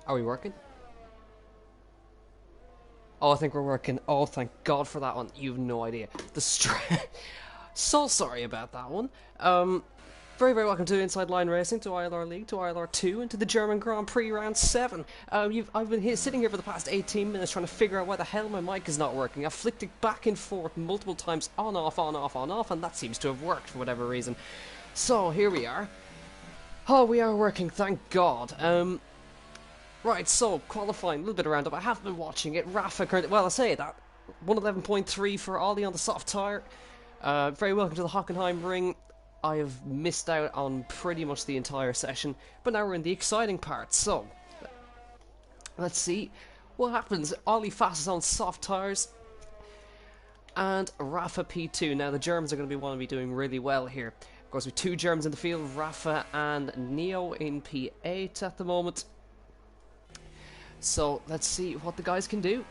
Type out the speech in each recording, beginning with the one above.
Are we working? Oh, I think we're working. Oh, thank God for that one. You've no idea. So sorry about that one. Very, very welcome to Inside Line Racing, to ILR League, to ILR2, and to the German Grand Prix Round 7. I've been sitting here for the past 18 minutes trying to figure out why the hell my mic is not working. I've flicked it back and forth multiple times, on, off, on, off, on, off, and that seems to have worked for whatever reason. So, here we are. Oh, we are working, thank God. Right, so, qualifying, a little bit of roundup. I have been watching it. Rafa currently, well, I say that. 111.3 for Ollie on the soft tyre. Very welcome to the Hockenheim ring. I have missed out on pretty much the entire session, but now we're in the exciting part. So, let's see what happens. Ollie fastest on soft tyres, and Rafa P2. Now, the Germans are going to be doing really well here. Of course, we have two Germans in the field, Rafa and Neo in P8 at the moment. So, let's see what the guys can do.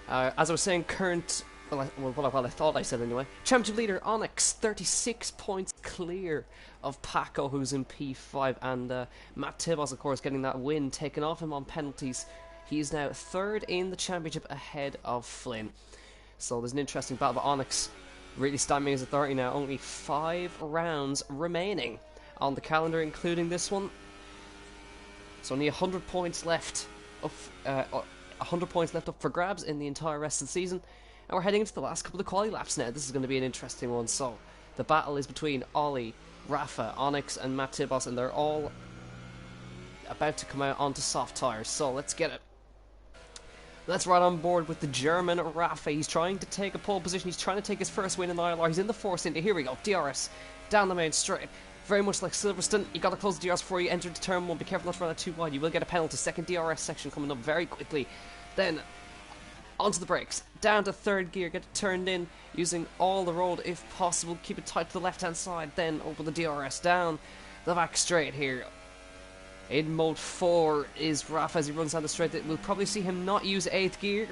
As I was saying, current... Well, what I thought I said anyway. Championship leader Onyx, 36 points clear of Paco, who's in P5, and Matt Tibos, of course, getting that win taken off him on penalties. He is now third in the championship ahead of Flynn. So there's an interesting battle, but Onyx really standing his authority now. Only 5 rounds remaining on the calendar, including this one. So only 100 points left. 100 points left up for grabs in the entire rest of the season. And we're heading into the last couple of quality laps now. This is going to be an interesting one. So, the battle is between Ollie, Rafa, Onyx, and Matt Tibos, and they're all about to come out onto soft tyres. So, let's get it. Let's ride on board with the German Rafa. He's trying to take a pole position. He's trying to take his first win in ILR. He's in the Force Indy. Here we go. DRS down the main straight. Very much like Silverstone. You got to close the DRS before you enter into turn 1. Be careful not to run out too wide. You will get a penalty. Second DRS section coming up very quickly. Then onto the brakes, down to third gear, get it turned in, using all the road if possible, keep it tight to the left hand side, then open the DRS down the back straight here. In mode 4 is Rafa as he runs down the straight. We'll probably see him not use 8th gear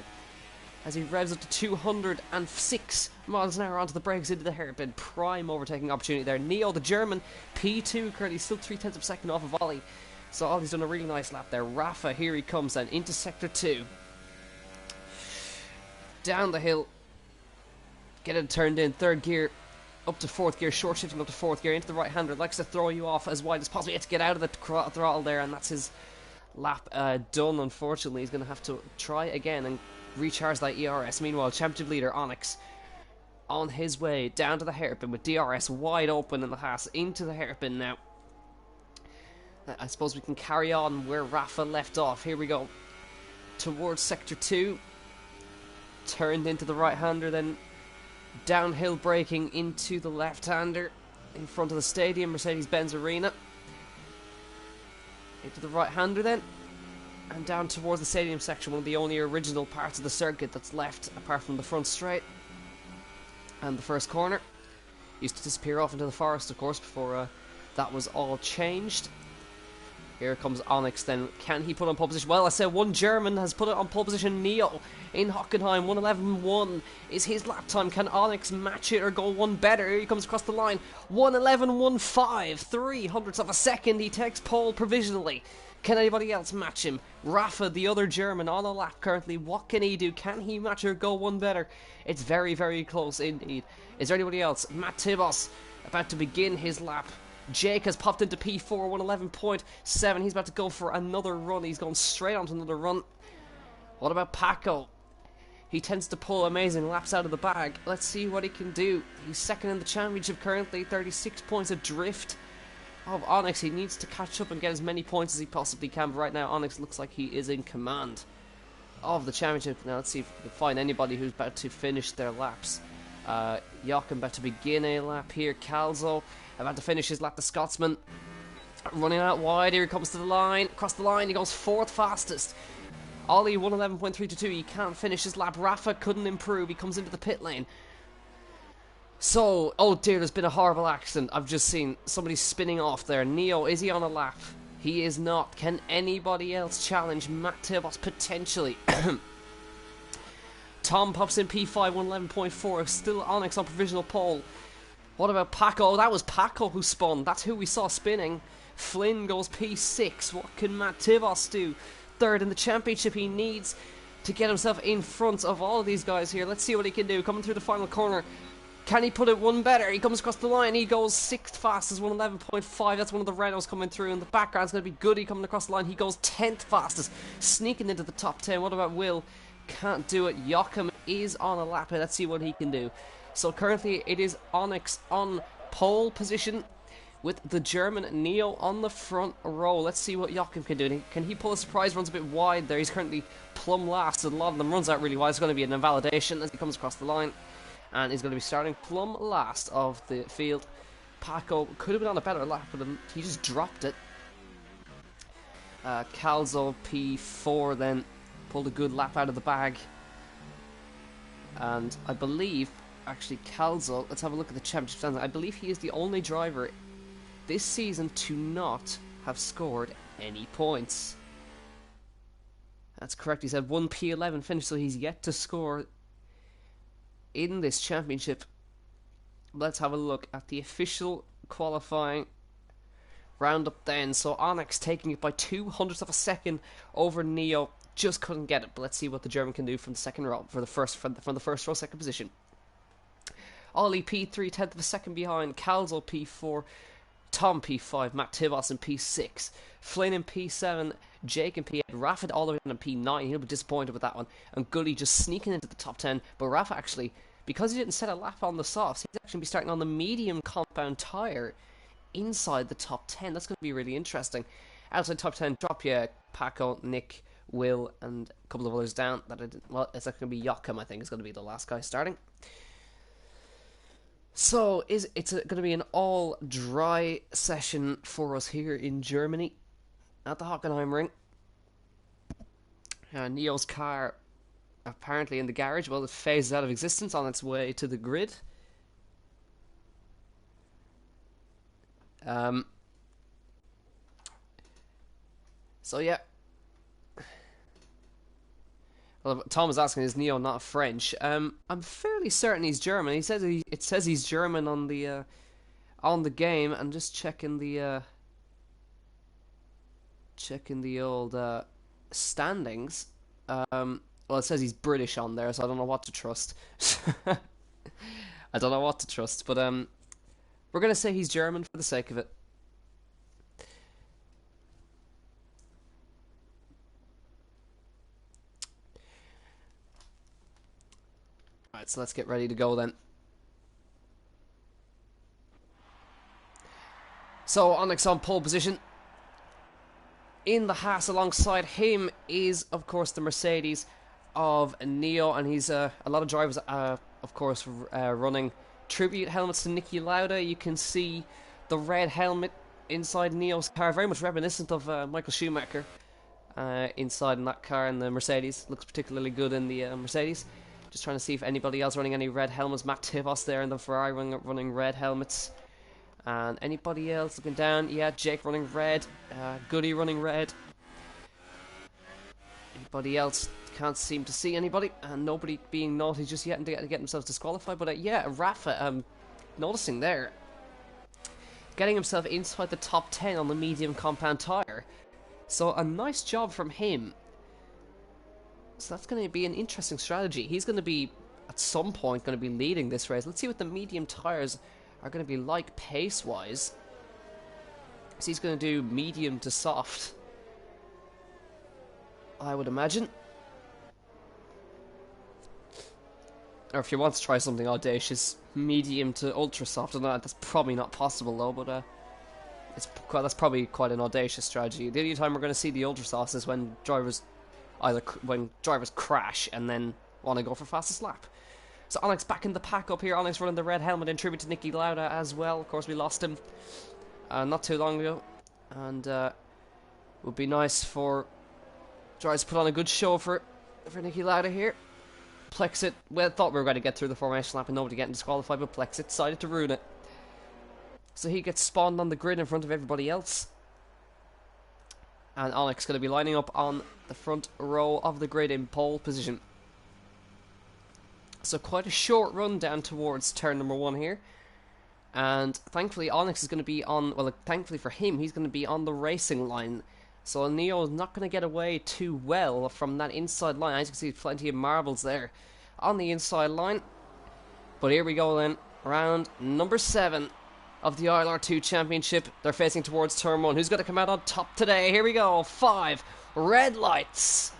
as he revs up to 206 miles an hour onto the brakes into the hairpin. Prime overtaking opportunity there. Neo, the German, P2 currently still 0.3 of a second off of Ollie. So Ollie's done a really nice lap there. Rafa, here he comes then, into sector 2. Down the hill, get it turned in, third gear, up to fourth gear, short shifting up to fourth gear, into the right hander, likes to throw you off as wide as possible. You have to get out of the throttle there, and that's his lap done, unfortunately. He's going to have to try again and recharge that ERS. Meanwhile, championship leader Onyx on his way down to the hairpin with DRS wide open in the Haas, into the hairpin now. I suppose we can carry on where Rafa left off. Here we go, towards sector 2. Turned into the right-hander, then downhill braking into the left-hander in front of the stadium, Mercedes-Benz Arena. Into the right-hander then, and down towards the stadium section, one of the only original parts of the circuit that's left, apart from the front straight and the first corner. Used to disappear off into the forest, of course, before that was all changed. Here comes Onyx then. Can he put on pole position? Well, I said one German has put it on pole position. Neo in Hockenheim. 1:11.1 is his lap time. Can Onyx match it or go one better? Here he comes across the line. 1:11.15. 300ths of a second. He takes pole provisionally. Can anybody else match him? Rafa, the other German, on a lap currently. What can he do? Can he match or go one better? It's very, very close indeed. Is there anybody else? Matt Tibos about to begin his lap. Jake has popped into P4, 111.7. He's about to go for another run. He's going straight onto another run. What about Paco? He tends to pull amazing laps out of the bag. Let's see what he can do. He's second in the championship currently, 36 points adrift of Onyx. He needs to catch up and get as many points as he possibly can. But right now, Onyx looks like he is in command of the championship. Now let's see if we can find anybody who's about to finish their laps. Joachim about to begin a lap here. Calzo about to finish his lap. The Scotsman running out wide. Here he comes to the line. Across the line, he goes 4th fastest. Ollie 1:11.322. He can't finish his lap. Rafa couldn't improve. He comes into the pit lane. So, oh dear, there's been a horrible accident. I've just seen somebody spinning off there. Neo, is he on a lap? He is not. Can anybody else challenge Matt Tibos potentially? Tom pops in P5, 1:11.4. Still Onyx on provisional pole. What about Paco? Oh, that was Paco who spun. That's who we saw spinning. Flynn goes P6. What can Matt Tivos do? Third in the championship. He needs to get himself in front of all of these guys here. Let's see what he can do. Coming through the final corner. Can he put it one better? He comes across the line. He goes 6th fastest, 111.5. That's one of the Renaults coming through. In the background's going to be Goody coming across the line. He goes 10th fastest, sneaking into the top 10. What about Will? Can't do it. Joachim is on a lap. Let's see what he can do. So currently it is Onyx on pole position with the German Neo on the front row. Let's see what Joachim can do. Can he pull a surprise? Runs a bit wide there. He's currently plumb last. A lot of them runs out really wide. It's going to be an invalidation as he comes across the line. And he's going to be starting plumb last of the field. Paco could have been on a better lap, but he just dropped it. Calzo P4 then pulled a good lap out of the bag. And I believe, actually, Calzo, let's have a look at the championship standings. I believe he is the only driver this season to not have scored any points. That's correct. He's had one P11 finish, so he's yet to score in this championship. Let's have a look at the official qualifying roundup then. So Onyx taking it by 200ths of a second over Neo. Just couldn't get it, but let's see what the German can do from the second row, from the first row, second position. Ollie P3, 10th of a second behind. Calzo P4, Tom P5, Matt Tivos in P6, Flynn in P7, Jake in P8, Rafa all the way down in P9. He'll be disappointed with that one. And Goody just sneaking into the top 10. But Rafa actually, because he didn't set a lap on the softs, he's actually be starting on the medium compound tyre inside the top 10. That's going to be really interesting. Outside top 10, drop you Paco, Nick, Will, and a couple of others down. Well, it's going to be Joachim, I think, is going to be the last guy starting. So, it's going to be an all-dry session for us here in Germany at the Hockenheim Ring. Neo's car apparently in the garage. Well, it phases out of existence on its way to the grid. So, yeah. Well, Tom was asking, is Neo not French? I'm fairly certain he's German. He says it says he's German on the game. I'm just checking the old standings. Well, it says he's British on there, so I don't know what to trust. I don't know what to trust, but we're gonna say he's German for the sake of it. Alright, so let's get ready to go then. So, Onyx on pole position. In the Haas alongside him is, of course, the Mercedes of Neo, and he's a lot of drivers, of course, running tribute helmets to Niki Lauda. You can see the red helmet inside Neo's car, very much reminiscent of Michael Schumacher inside in that car, and the Mercedes looks particularly good in the Mercedes. Just trying to see if anybody else running any red helmets. Matt Tivos there in the Ferrari running red helmets. And anybody else looking down? Yeah, Jake running red. Goody running red. Anybody else? Can't seem to see anybody. And nobody being naughty just yet and to get themselves disqualified. But yeah, Rafa, noticing there, getting himself inside the top 10 on the medium compound tyre. So a nice job from him. So that's going to be an interesting strategy. He's going to be, at some point, going to be leading this race. Let's see what the medium tyres are going to be like pace-wise. So he's going to do medium to soft, I would imagine. Or if you want to try something audacious, medium to ultra soft. I don't know, that's probably not possible though, but that's probably quite an audacious strategy. The only time we're going to see the ultra softs is when drivers crash and then want to go for fastest lap. So Onyx back in the pack up here. Onyx running the red helmet in tribute to Niki Lauda as well. Of course, we lost him not too long ago, and would be nice for drivers to put on a good show for Niki Lauda here. Plexit, well, thought we were going to get through the formation lap and nobody getting disqualified, but Plexit decided to ruin it. So he gets spawned on the grid in front of everybody else. And Onyx going to be lining up on the front row of the grid in pole position. So quite a short run down towards turn number 1 here. And thankfully Onyx is going to be on, well, thankfully for him, he's going to be on the racing line. So Neo is not going to get away too well from that inside line. As you can see, plenty of marbles there on the inside line. But here we go then, round number 7 of the ILR2 Championship. They're facing towards turn 1. Who's going to come out on top today? Here we go, 5 red lights.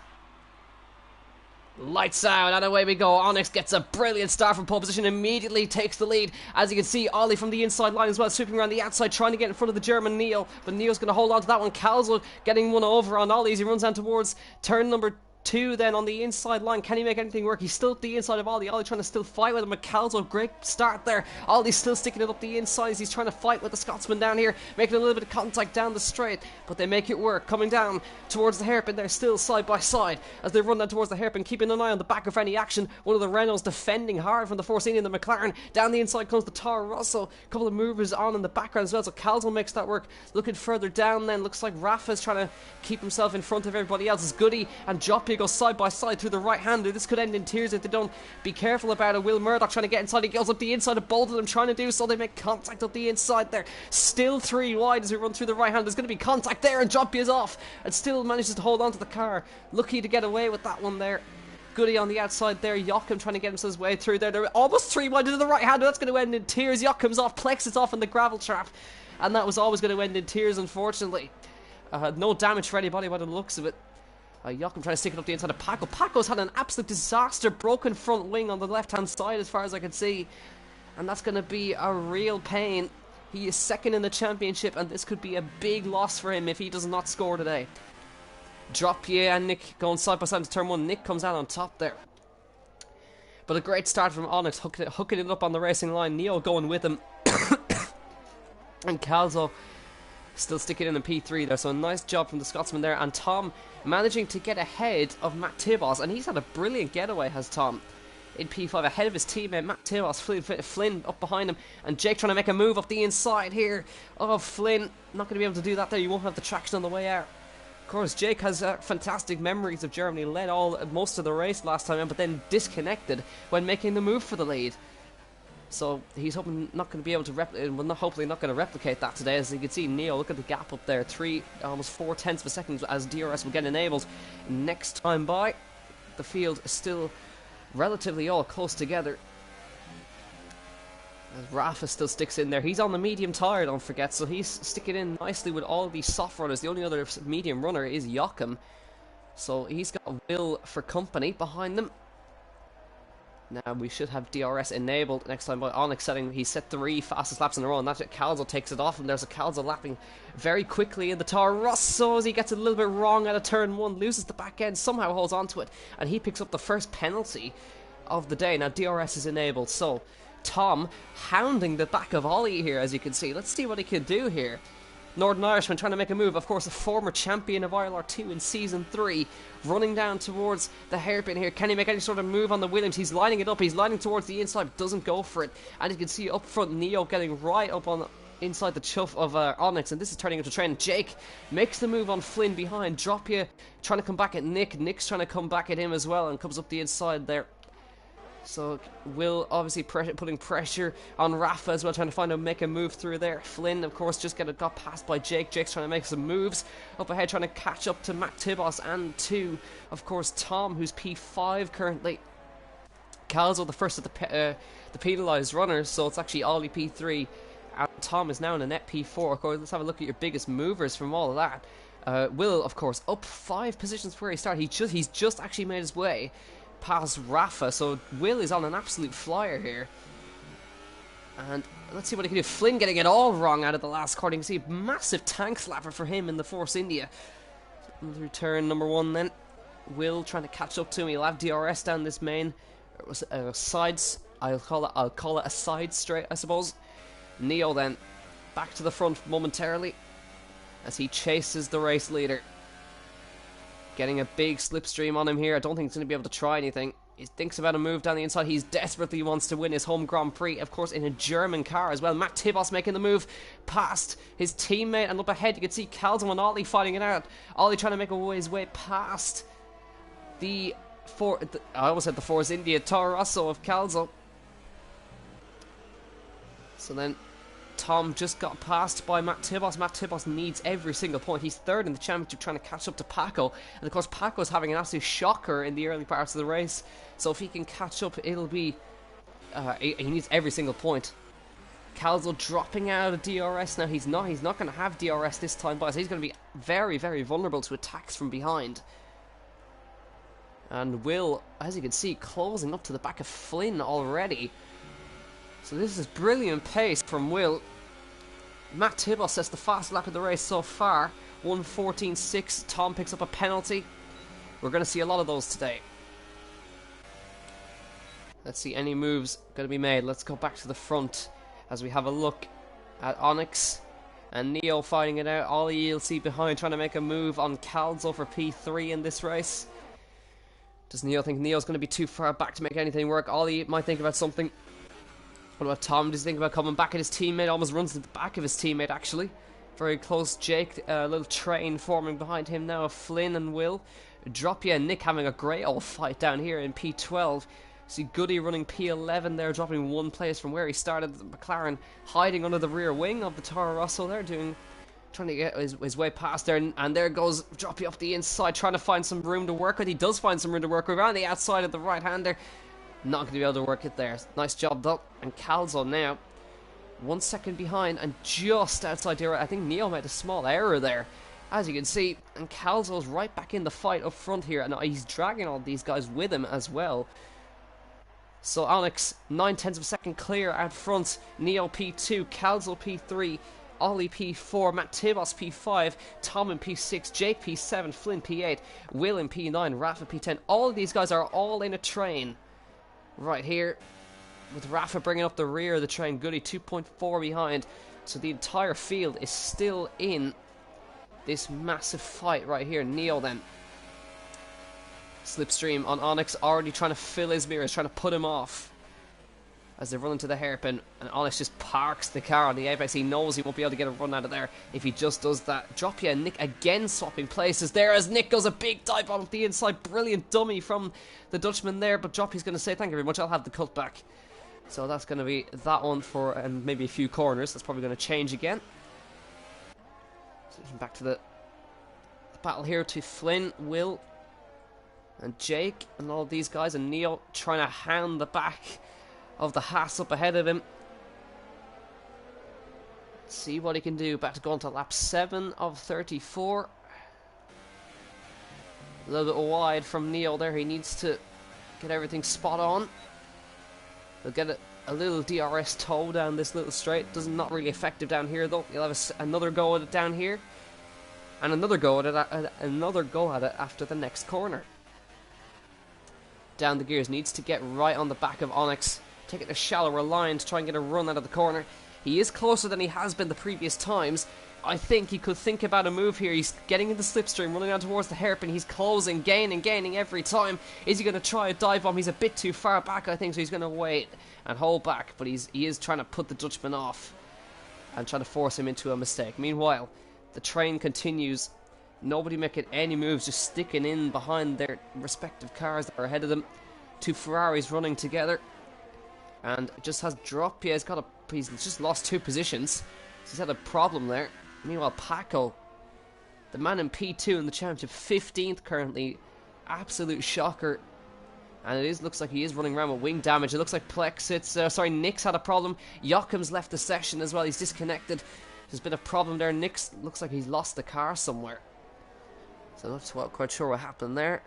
Lights out, and away we go. Onyx gets a brilliant start from pole position, immediately takes the lead. As you can see, Ollie from the inside line as well, sweeping around the outside, trying to get in front of the German Neo. But Neo's going to hold on to that one. Calzo getting one over on Ollie as he runs down towards turn number 2 then on the inside line. Can he make anything work? He's still at the inside of Ollie. Ollie trying to still fight with him. Calzo, great start there. Ollie's still sticking it up the inside as he's trying to fight with the Scotsman down here, making a little bit of contact down the straight, but they make it work. Coming down towards the hairpin, they're still side by side as they run down towards the hairpin, keeping an eye on the back of any action. One of the Renaults defending hard from the Force India and the McLaren. Down the inside comes the Toro Rosso. A couple of movers on in the background as well, so Calzo makes that work. Looking further down then, looks like Rafa's trying to keep himself in front of everybody else as Goody and Joppia go side by side through the right hander. This could end in tears if they don't be careful about it. Will Murdoch trying to get inside. He goes up the inside of both of them, trying to do so. They make contact up the inside there. Still 3 wide as we run through the right hand. There's going to be contact there, and Joppia is off and still manages to hold on to the car. Lucky to get away with that one there. Goody on the outside there. Joachim trying to get himself way through there. They're almost 3 wide into the right hander. That's going to end in tears. Joachim's off. Plex is off in the gravel trap, and that was always going to end in tears, unfortunately. No damage for anybody by the looks of it. Joachim trying to stick it up the inside of Paco. Paco's had an absolute disaster. Broken front wing on the left-hand side as far as I can see. And that's going to be a real pain. He is second in the championship, and this could be a big loss for him if he does not score today. Dropia and Nick going side by side into turn 1. Nick comes out on top there. But a great start from Onyx, hooking it up on the racing line. Neo going with him. And Calzo still sticking in P3 there, so a nice job from the Scotsman there. And Tom managing to get ahead of Matt Tibos, and he's had a brilliant getaway, has Tom, in P5 ahead of his teammate Matt Tibos. Flynn up behind him, and Jake trying to make a move up the inside here. Oh, Flynn not going to be able to do that there. You won't have the traction on the way out. Of course, Jake has fantastic memories of Germany. Led most of the race last time, but then disconnected when making the move for the lead. So he's hoping not going to be able to hopefully not going to replicate that today. As you can see, Neo, look at the gap up there, almost 4/10 of a second as DRS will get enabled. Next time by, the field is still relatively all close together. As Rafa still sticks in there. He's on the medium tire, don't forget, so he's sticking in nicely with all these soft runners. The only other medium runner is Joachim, so he's got Will for company behind them. Now we should have DRS enabled next time by Onyx setting. He set 3 fastest laps in a row, and that's it. Calzo takes it off, and there's a Calzo lapping very quickly in the Toro Rosso as he gets a little bit wrong out of turn 1, loses the back end, somehow holds on to it, and he picks up the first penalty of the day. Now DRS is enabled, so Tom hounding the back of Ollie here, as you can see. Let's see what he can do here. Northern Irishman trying to make a move, of course, a former champion of ILR2 in Season 3, running down towards the hairpin here. Can he make any sort of move on the Williams? He's lining it up, he's lining towards the inside, doesn't go for it. And you can see up front, Neo getting right up on inside the chuff of Onyx, and this is turning into a trend. Jake makes the move on Flynn behind. Dropia trying to come back at Nick. Nick's trying to come back at him as well, and comes up the inside there. So Will obviously putting pressure on Rafa as well, trying to find a make a move through there. Flynn, of course, just got passed by Jake. Jake's trying to make some moves up ahead, trying to catch up to Matt Tibos and to, of course, Tom, who's P5 currently. Calzo, the first of the penalised runners, so it's actually Ollie P3, and Tom is now in a net P4. Of course, let's have a look at your biggest movers from all of that. Will, of course, up 5 positions where he started. He's just actually made his way past Rafa, so Will is on an absolute flyer here. And let's see what he can do. Flynn getting it all wrong out of the last corner. You can see a massive tank slapper for him in the Force India. Return number 1 then. Will trying to catch up to him. He'll have DRS down this main sides. I'll call it a side straight, I suppose. Neo then back to the front momentarily as he chases the race leader. Getting a big slipstream on him here. I don't think he's going to be able to try anything. He thinks about a move down the inside. He desperately wants to win his home Grand Prix, of course, in a German car as well. Matt Tibos making the move past his teammate, and up ahead you can see Calzo and Ollie fighting it out. Ollie trying to make his way past I almost said the Force India Toro Rosso of Calzo. So then Tom just got passed by Matt Tibos. Matt Tibos needs every single point. He's third in the championship, trying to catch up to Paco. And of course, Paco's having an absolute shocker in the early parts of the race. So if he can catch up, it'll be... he needs every single point. Calzo dropping out of DRS now. He's not going to have DRS this time, boys. He's going to be very, very vulnerable to attacks from behind. And Will, as you can see, closing up to the back of Flynn already. So this is brilliant pace from Will. Matt Tibos says the fast lap of the race so far. 1:14.6. Tom picks up a penalty. We're going to see a lot of those today. Let's see any moves going to be made. Let's go back to the front as we have a look at Onyx and Neo fighting it out. Ollie you'll see behind trying to make a move on Calzo for P3 in this race. Does Neo think Neo's going to be too far back to make anything work? Ollie might think about something. What about Tom? Does he think about coming back at his teammate? Almost runs to the back of his teammate, actually. Very close. Jake, a little train forming behind him now. Flynn and Will. Dropia and Nick having a great old fight down here in P12. See Goody running P11 there, dropping one place from where he started. McLaren hiding under the rear wing of the Toro Rosso there, trying to get his way past there, and there goes Droppy up the inside, trying to find some room to work with. He does find some room to work with around the outside of the right-hander. Not going to be able to work it there. Nice job though. And Calzo now 1 second behind and just outside there. I think Neo made a small error there, as you can see, and Calzo's right back in the fight up front here, and he's dragging all these guys with him as well. So Onyx 9/10 of a second clear out front. Neo P2, Calzo P3, Ollie P4, Matt Tibos P5, Tom in P6, Jake P7, Flynn P8, Will in P9, Rafa P10. All of these guys are all in a train right here, with Rafa bringing up the rear of the train. Goody 2.4 behind. So the entire field is still in this massive fight right here. Neo then. Slipstream on Onyx, already trying to fill his mirrors, trying to put him off as they run into the hairpin, and Onyx just parks the car on the apex. He knows he won't be able to get a run out of there if he just does that. Dropia and Nick again swapping places there as Nick goes a big dive on the inside. Brilliant dummy from the Dutchman there, but Droppy's going to say thank you very much, I'll have the cut back. So that's going to be that one for maybe a few corners. That's probably going to change again. So back to the battle here to Flynn, Will and Jake and all these guys, and Neo trying to hound the back of the Haas up ahead of him. Let's see what he can do. Back to go on to lap 7 of 34. A little bit wide from Neo there. He needs to get everything spot on. He'll get a little DRS toe down this little straight. Not really effective down here though. He'll have another go at it down here, and another go at it after the next corner. Down the gears, needs to get right on the back of Onyx, take it a shallower line to try and get a run out of the corner. He is closer than he has been the previous times. I think he could think about a move here. He's getting in the slipstream, running down towards the hairpin. He's closing, gaining every time. Is he going to try a dive bomb? He's a bit too far back, I think, so he's going to wait and hold back. But he is trying to put the Dutchman off and trying to force him into a mistake. Meanwhile, the train continues. Nobody making any moves, just sticking in behind their respective cars that are ahead of them. Two Ferraris running together, and just has dropped. Yeah, he's just lost 2 positions. He's had a problem there. Meanwhile, Paco, the man in P2 in the championship, 15th currently, absolute shocker. And looks like he is running around with wing damage. It looks like Nick's had a problem. Joachim's left the session as well. He's disconnected. There's been a problem there. Nick's looks like he's lost the car somewhere. So I'm not quite sure what happened there.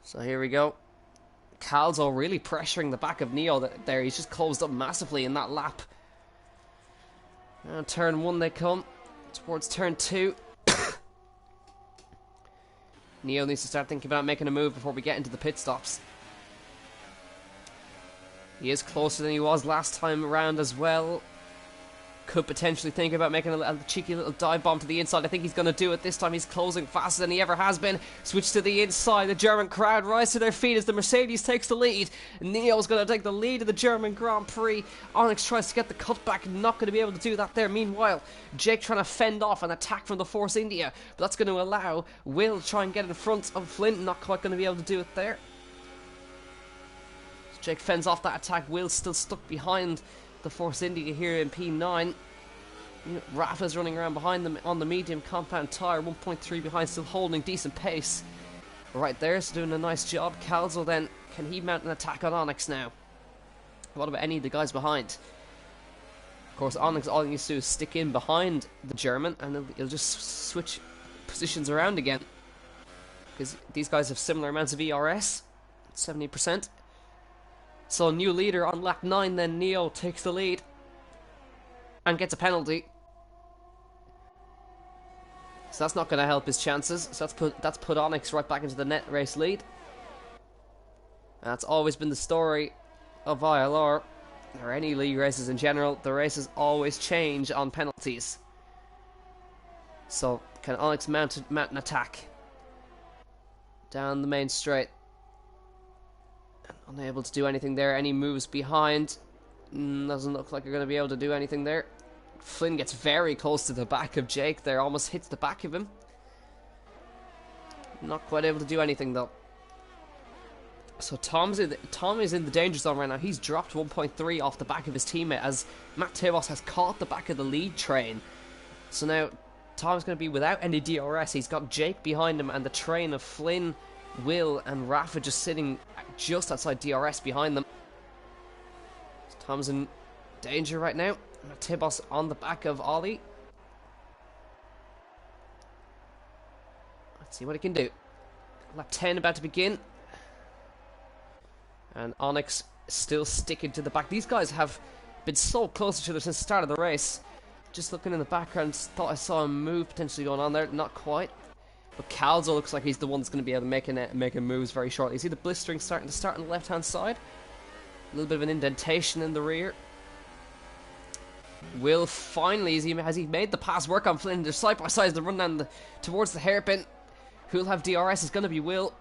So here we go. Calzo really pressuring the back of Neo there. He's just closed up massively in that lap. Now turn 1 they come. Towards turn 2. Neo needs to start thinking about making a move before we get into the pit stops. He is closer than he was last time around as well. Could potentially think about making a cheeky little dive bomb to the inside. I think he's going to do it this time. He's closing faster than he ever has been. Switch to the inside. The German crowd rise to their feet as the Mercedes takes the lead. Neo's going to take the lead of the German Grand Prix. Onyx tries to get the cutback. Not going to be able to do that there. Meanwhile, Jake trying to fend off an attack from the Force India. But that's going to allow Will to try and get in front of Flint. Not quite going to be able to do it there. Jake fends off that attack. Will's still stuck behind the Force India here in P9. Rafa's running around behind them on the medium compound tyre, 1.3 behind, still holding decent pace. Right there, so doing a nice job. Calzo then, can he mount an attack on Onyx now? What about any of the guys behind? Of course, Onyx, all he needs to do is stick in behind the German, and he'll just switch positions around again. Because these guys have similar amounts of ERS, 70%. So new leader on lap 9, then Neo takes the lead and gets a penalty. So that's not going to help his chances. So that's put Onyx right back into the net race lead. And that's always been the story of ILR, or any league races in general. The races always change on penalties. So can Onyx mount an attack down the main straight? Unable to do anything there. Any moves behind? Doesn't look like you're going to be able to do anything there. Flynn gets very close to the back of Jake there, almost hits the back of him. Not quite able to do anything though. So Tom is in the danger zone right now. He's dropped 1.3 off the back of his teammate as Matt Tebos has caught the back of the lead train. So now Tom's going to be without any DRS. He's got Jake behind him and the train of Flynn, Will and Rafa just sitting just outside DRS behind them. So Tom's in danger right now. Tibos on the back of Ollie. Let's see what he can do. Lap 10 about to begin. And Onyx still sticking to the back. These guys have been so close to each other since the start of the race. Just looking in the background, thought I saw a move potentially going on there. Not quite. But Calzo looks like he's the one that's going to be able to making moves very shortly. You see the blistering starting to start on the left-hand side. A little bit of an indentation in the rear. Will finally, has he made the pass work on Flynn? They're side by side as they run down towards the hairpin. Who'll have DRS is going to be Will.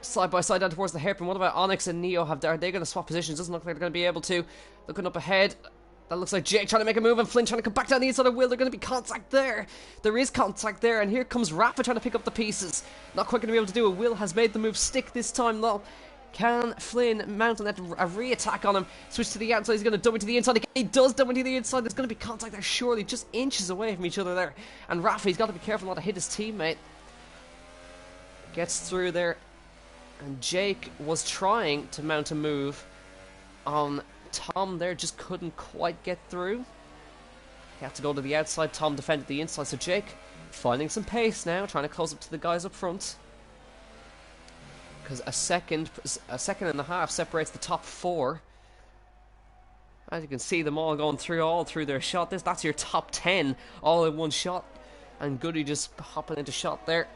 Side by side down towards the hairpin. What about Onyx and Neo? Are they going to swap positions? Doesn't look like they're going to be able to. Looking up ahead. That looks like Jake trying to make a move and Flynn trying to come back down the inside of Will. They're going to be contact there. There is contact there. And here comes Rafa trying to pick up the pieces. Not quite going to be able to do it. Will has made the move stick this time though. Can Flynn mount a re-attack on him? Switch to the outside. He's going to dump into the inside again. He does dump into the inside. There's going to be contact there, surely. Just inches away from each other there. And Rafa, he's got to be careful not to hit his teammate. Gets through there. And Jake was trying to mount a move on Tom there. Just couldn't quite get through. He had to go to the outside. Tom defended the inside. So Jake finding some pace now. Trying to close up to the guys up front. Because a second and a half separates the top four. As you can see them all going through their shot. That's your top 10 all in one shot. And Goody just hopping into shot there.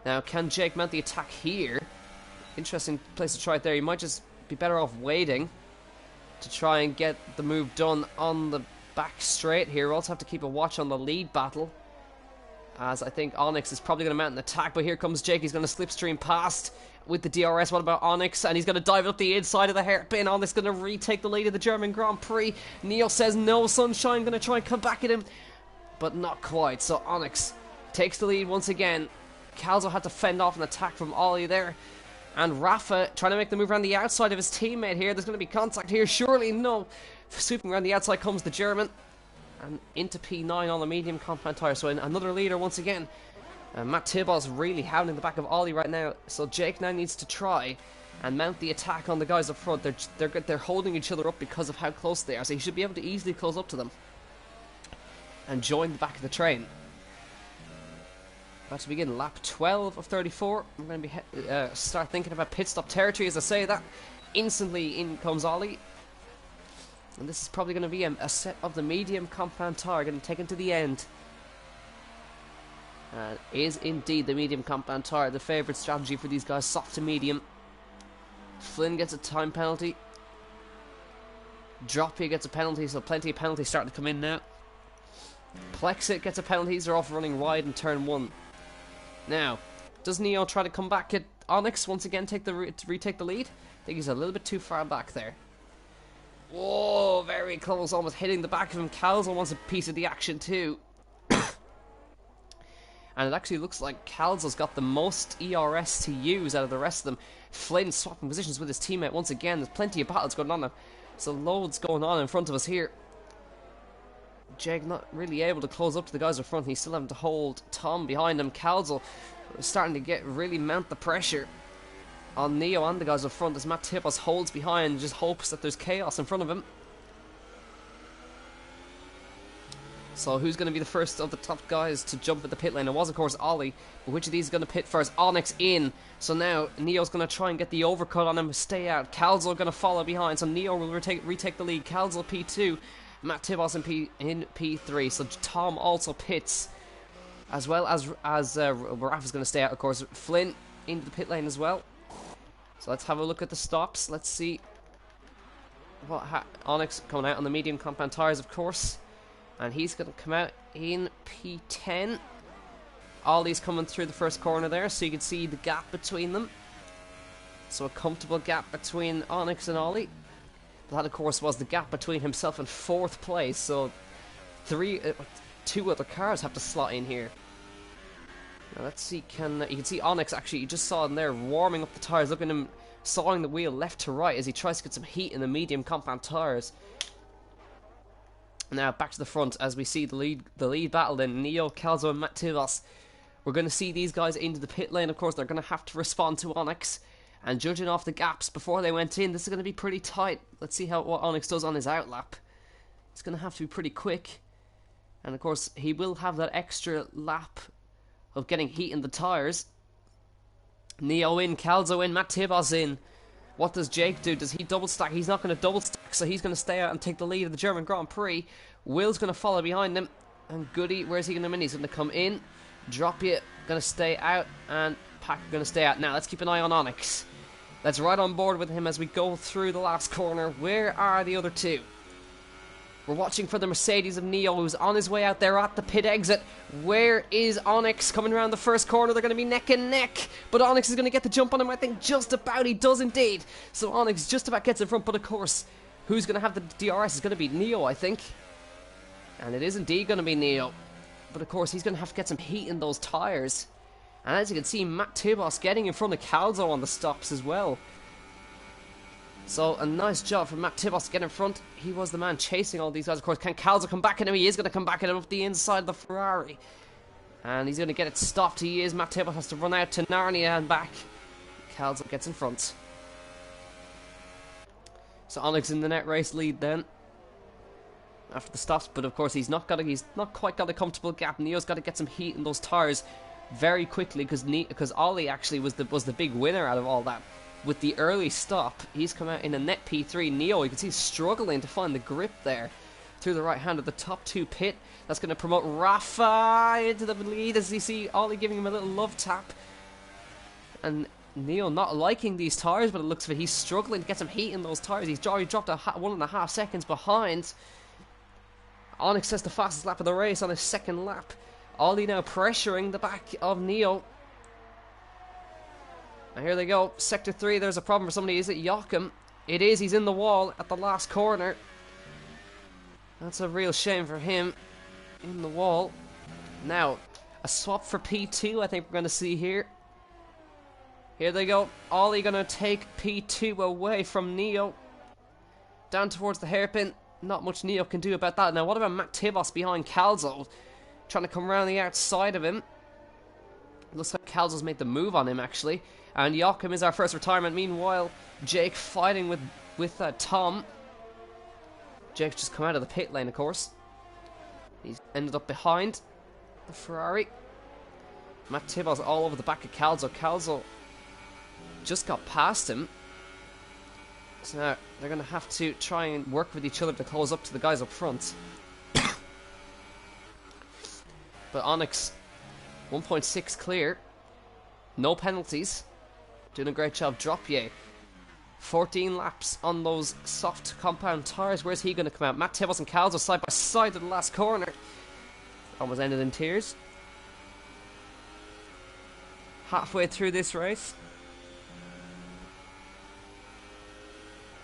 Now can Jake mount the attack here? Interesting place to try it there. You might just be better off waiting to try and get the move done on the back straight here. We also have to keep a watch on the lead battle, as I think Onyx is probably going to mount an attack. But here comes Jake. He's going to slipstream past with the DRS. What about Onyx? And he's going to dive up the inside of the hairpin. Onyx going to retake the lead of the German Grand Prix. Neo says no, Sunshine going to try and come back at him, but not quite. So Onyx takes the lead once again. Calzo had to fend off an attack from Ollie there. And Rafa trying to make the move around the outside of his teammate here. There's going to be contact here. Surely no. Sweeping around the outside comes the German. And into P9 on the medium compound tyre. So another leader once again. Matt Tibos really hounding the back of Ollie right now. So Jake now needs to try and mount the attack on the guys up front. They're holding each other up because of how close they are. So he should be able to easily close up to them and join the back of the train. About to begin lap 12 of 34. I'm going to be start thinking about pit stop territory as I say that. Instantly in comes Ollie. And this is probably going to be a set of the medium compound tyre. Going to take him to the end. Is indeed the medium compound tyre the favourite strategy for these guys, soft to medium. Flynn gets a time penalty. Droppy gets a penalty, so plenty of penalties starting to come in now. Plexit gets a penalty, they're off running wide in turn 1. Now, does Neo try to come back at Onyx once again, retake the lead? I think he's a little bit too far back there. Whoa, very close, almost hitting the back of him. Calzo wants a piece of the action too. And it actually looks like Calzo's got the most ERS to use out of the rest of them. Flynn swapping positions with his teammate once again. There's plenty of battles going on now. So loads going on in front of us here. Jake not really able to close up to the guys in front. He's still having to hold Tom behind him. Calzo starting to really mount the pressure on Neo and the guys up front as Matt Tibos holds behind and just hopes that there's chaos in front of him. So who's going to be the first of the top guys to jump at the pit lane? It was of course Ollie, but which of these is going to pit first? Onyx in, so now Neo's going to try and get the overcut on him, stay out. Calzo going to follow behind, so Neo will retake the lead. Calzo P2, Matt Tibos in P3, so Tom also pits, as well as Rafa's going to stay out of course. Flynn into the pit lane as well. So let's have a look at the stops. Let's see what Onyx coming out on the medium compound tyres of course. And he's going to come out in P10. Ollie's coming through the first corner there, so you can see the gap between them. So a comfortable gap between Onyx and Ollie. But that, of course, was the gap between himself and 4th place. So two other cars have to slot in here. Now let's see, you can see Onyx actually, you just saw him there warming up the tyres. Look at him sawing the wheel left to right as he tries to get some heat in the medium compound tyres. Now back to the front as we see the lead battle then. Neo, Calzo and Matt Tibos. We're going to see these guys into the pit lane. Of course they're going to have to respond to Onyx. And judging off the gaps before they went in, this is going to be pretty tight. Let's see what Onyx does on his outlap. It's going to have to be pretty quick. And of course he will have that extra lap of getting heat in the tyres. Neo in, Calzo in, Matt Tibos in. What does Jake do? Does he double stack? He's not going to double stack, so he's going to stay out and take the lead of the German Grand Prix. Will's going to follow behind him. And Goody, where's he going to win? He's going to come in, drop you, going to stay out, and Pack going to stay out. Now, let's keep an eye on Onyx. Let's ride on board with him as we go through the last corner. Where are the other two? We're watching for the Mercedes of Neo, who's on his way out there at the pit exit. Where is Onyx? Coming around the first corner, they're going to be neck and neck. But Onyx is going to get the jump on him, I think just about. He does indeed. So Onyx just about gets in front, but of course, who's going to have the DRS is going to be Neo, I think. And it is indeed going to be Neo. But of course, he's going to have to get some heat in those tyres. And as you can see, Matt Tibos getting in front of Calzo on the stops as well. So, a nice job from Matt Tibos to get in front. He was the man chasing all these guys. Of course, can Calzo come back at him? He is going to come back at him up the inside of the Ferrari. And he's going to get it stopped. He is. Matt Tibos has to run out to Narnia and back. Calzo gets in front. So, Onyx in the net race lead then. After the stops. But, of course, he's not quite got a comfortable gap. Neo's got to get some heat in those tyres very quickly. Because Ollie actually was the big winner out of all that. With the early stop, he's come out in a net P3. Neo, you can see he's struggling to find the grip there through the right hand of the top two pit. That's going to promote Rafa into the lead as you see Ollie giving him a little love tap. And Neo not liking these tyres, but it looks like he's struggling to get some heat in those tyres. He's already dropped 1.5 seconds behind. Onyx has the fastest lap of the race on his second lap. Ollie now pressuring the back of Neo. And here they go, Sector 3, there's a problem for somebody. Is it Joachim? It is, he's in the wall at the last corner. That's a real shame for him. In the wall. Now, a swap for P2 I think we're going to see here. Here they go, Ollie going to take P2 away from Neo. Down towards the hairpin. Not much Neo can do about that. Now what about Matt Tibos behind Calzo? Trying to come around the outside of him. Looks like Calzo's made the move on him actually. And Joachim is our first retirement. Meanwhile, Jake fighting with Tom. Jake's just come out of the pit lane, of course. He's ended up behind the Ferrari. Matt Tibos all over the back of Calzo. Calzo just got past him. So now they're going to have to try and work with each other to close up to the guys up front. But Onyx, 1.6 clear. No penalties. Doing a great job. Dropye. 14 laps on those soft compound tyres. Where's he going to come out? Matt Tibos and Calzo side by side at the last corner. Almost ended in tears. Halfway through this race.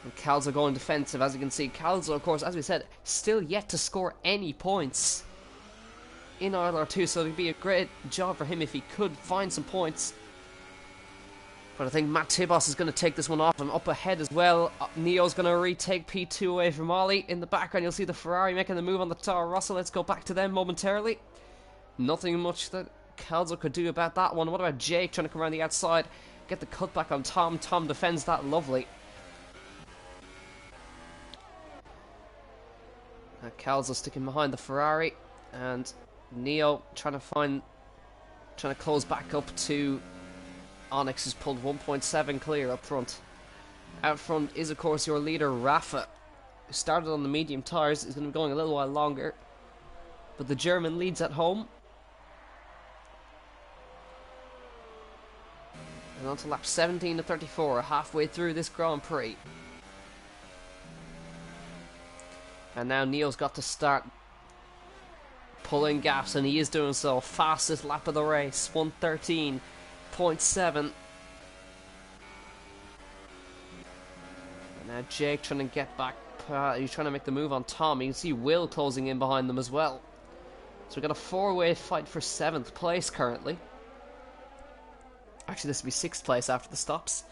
And Calzo going defensive, as you can see. Calzo, of course, as we said, still yet to score any points in ILR2, so it would be a great job for him if he could find some points. But I think Matt Tibos is going to take this one off him. Up ahead as well, Neo's going to retake P2 away from Ollie. In the background, you'll see the Ferrari making the move on the Toro Rosso. Let's go back to them momentarily. Nothing much that Calzo could do about that one. What about Jake trying to come around the outside? Get the cutback on Tom. Tom defends that lovely. Calzo sticking behind the Ferrari. And Neo trying to close back up to Onyx, has pulled 1.7 clear up front. Out front is, of course, your leader, Rafa, who started on the medium tyres. Is going to be going a little while longer. But the German leads at home. And on to lap 17 to 34, halfway through this Grand Prix. And now Neo's got to start pulling gaps, and he is doing so. Fastest lap of the race, 1:13.7. And now Jake trying to get back. He's trying to make the move on Tom. You can see Will closing in behind them as well. So we've got a four-way fight for 7th place currently. Actually, this will be 6th place after the stops.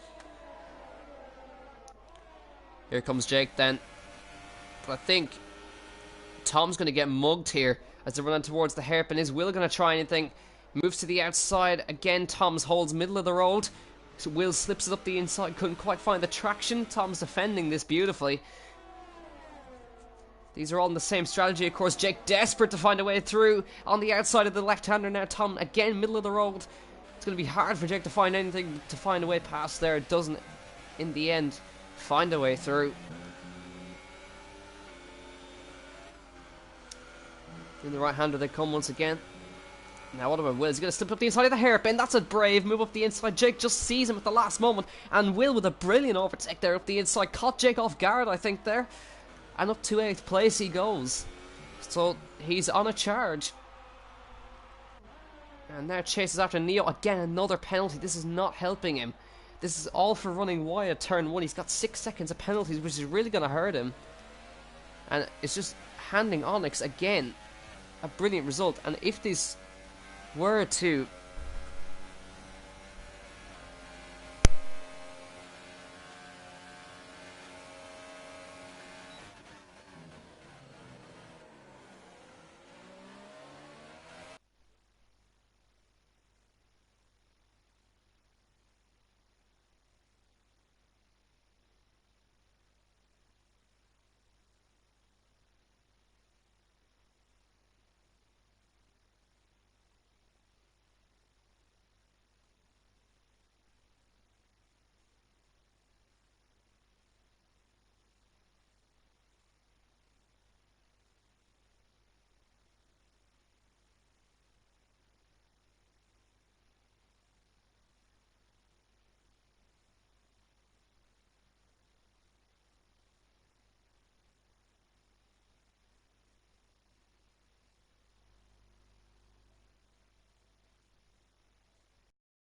Here comes Jake then. But I think Tom's going to get mugged here as they run on towards the hairpin. Is Will going to try anything? Moves to the outside. Again, Tom's holds middle of the road. So Will slips it up the inside. Couldn't quite find the traction. Tom's defending this beautifully. These are all in the same strategy, of course. Jake desperate to find a way through on the outside of the left-hander. Now Tom again middle of the road. It's going to be hard for Jake to find anything, to find a way past there. It doesn't, in the end, find a way through. In the right-hander they come once again. Now what about Will? He's going to slip up the inside of the hairpin. That's a brave move up the inside. Jake just sees him at the last moment. And Will with a brilliant overtake there up the inside. Caught Jake off guard, I think, there. And up to 8th place he goes. So he's on a charge. And now chases after Neo. Again, another penalty. This is not helping him. This is all for running wide at turn 1. He's got 6 seconds of penalties, which is really going to hurt him. And it's just handing Onyx again a brilliant result. And if this were to